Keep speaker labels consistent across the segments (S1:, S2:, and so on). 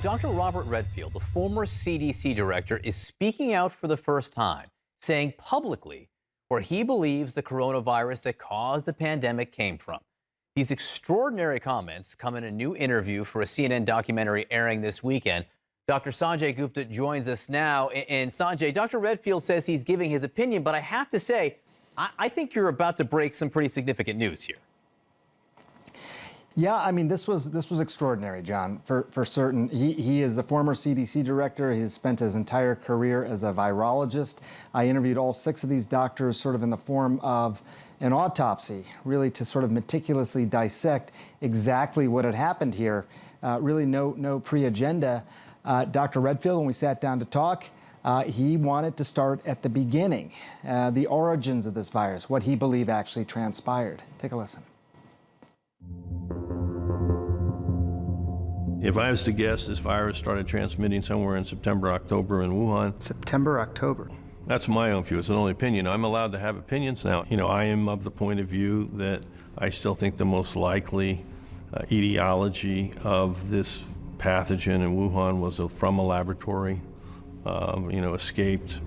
S1: Dr. Robert Redfield, the former CDC director, is speaking out for the first time, saying publicly where he believes the coronavirus that caused the pandemic came from. These extraordinary comments come in a new interview for a CNN documentary airing this weekend. Dr. Sanjay Gupta joins us now. And Sanjay, Dr. Redfield says he's giving his opinion, but I have to say, I think you're about to break some pretty significant news here.
S2: Yeah, I mean, this was extraordinary, John, for certain. He is the former CDC director. He's spent his entire career as a virologist. I interviewed all 6 of these doctors sort of in the form of an autopsy, really to sort of meticulously dissect exactly what had happened here. Really no pre-agenda. Dr. Redfield, when we sat down to talk, he wanted to start at the beginning, the origins of this virus, what he believed actually transpired. Take a listen.
S3: If I was to guess, this virus started transmitting somewhere in September, October in Wuhan.
S2: September, October.
S3: That's my own view. It's an only opinion. I'm allowed to have opinions now. You know, I am of the point of view that I still think the most likely etiology of this pathogen in Wuhan was from a laboratory. Escaped.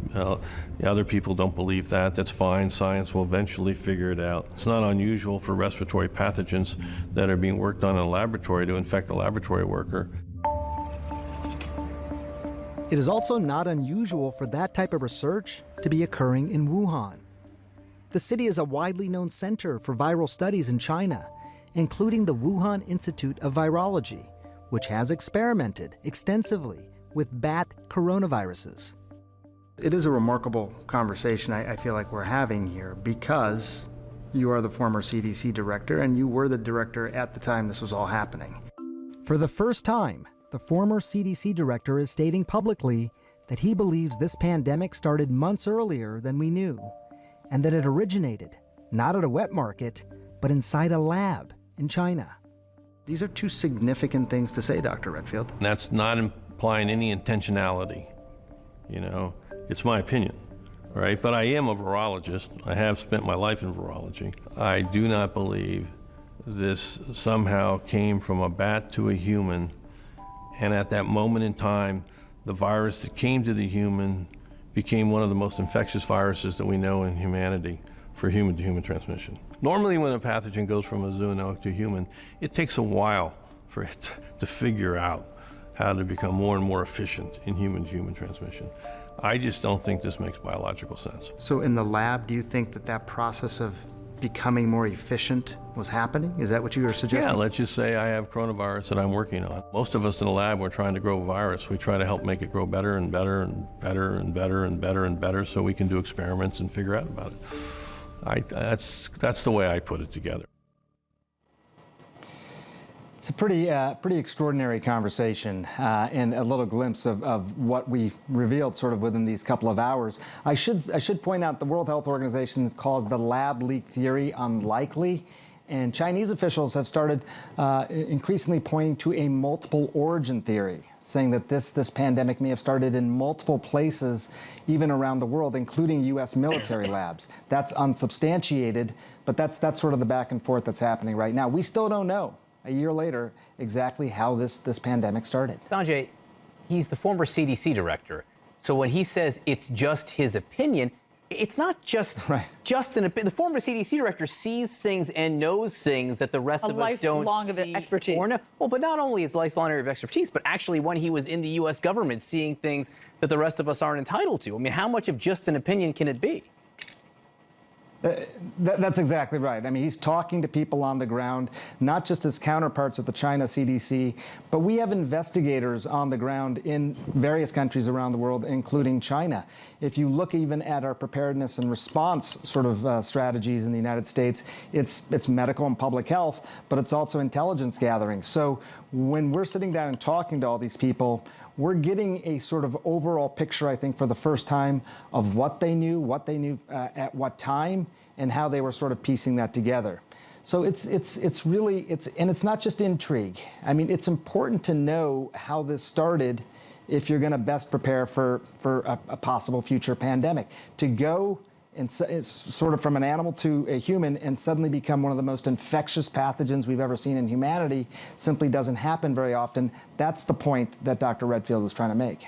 S3: Other people don't believe that. That's fine. Science will eventually figure it out. It's not unusual for respiratory pathogens that are being worked on in a laboratory to infect a laboratory worker.
S4: It is also not unusual for that type of research to be occurring in Wuhan. The city is a widely known center for viral studies in China, including the Wuhan Institute of Virology, which has experimented extensively with bat coronaviruses.
S5: It is a remarkable conversation I feel like we're having here, because you are the former CDC director and you were the director at the time this was all happening.
S4: For the first time, the former CDC director is stating publicly that he believes this pandemic started months earlier than we knew, and that it originated not at a wet market, but inside a lab in China.
S5: These are 2 significant things to say, Dr. Redfield.
S3: And that's not implying any intentionality. You know, it's my opinion, all right? But I am a virologist. I have spent my life in virology. I do not believe this somehow came from a bat to a human, and at that moment in time, the virus that came to the human became one of the most infectious viruses that we know in humanity for human-to-human transmission. Normally, when a pathogen goes from a zoonotic to human, it takes a while for it to figure out how to become more and more efficient in human-to-human transmission. I just don't think this makes biological sense.
S5: So in the lab, do you think that process of becoming more efficient was happening? Is that what you were suggesting?
S3: Yeah, let's just say I have coronavirus that I'm working on. Most of us in the lab, we're trying to grow a virus. We try to help make it grow better and better and better and better and better and better so we can do experiments and figure out about it. That's the way I put it together.
S2: It's a pretty extraordinary conversation and a little glimpse of what we revealed sort of within these couple of hours. I should point out the World Health Organization calls the lab leak theory unlikely, and Chinese officials have started increasingly pointing to a multiple origin theory, saying that this pandemic may have started in multiple places, even around the world, including U.S. military labs. That's unsubstantiated, but that's sort of the back and forth that's happening right now. We still don't know, a year later, exactly how this pandemic started.
S1: Sanjay, he's the former CDC director. So when he says it's just his opinion, it's not just an opinion. The former CDC director sees things and knows things that the rest of us don't see.
S6: Expertise.
S1: Or know. Well, but not only his lifelong area of expertise, but actually when he was in the U.S. government, seeing things that the rest of us aren't entitled to. I mean, how much of just an opinion can it be?
S2: That's exactly right. I mean, he's talking to people on the ground, not just his counterparts at the China CDC, but we have investigators on the ground in various countries around the world, including China. If you look even at our preparedness and response sort of strategies in the United States, it's medical and public health, but it's also intelligence gathering. So when we're sitting down and talking to all these people, we're getting a sort of overall picture, I think, for the first time of what they knew at what time, and how they were sort of piecing that together. So it's not just intrigue. I mean, it's important to know how this started if you're going to best prepare for a possible future pandemic. To go and it's sort of from an animal to a human and suddenly become one of the most infectious pathogens we've ever seen in humanity simply doesn't happen very often. That's the point that Dr. Redfield was trying to make.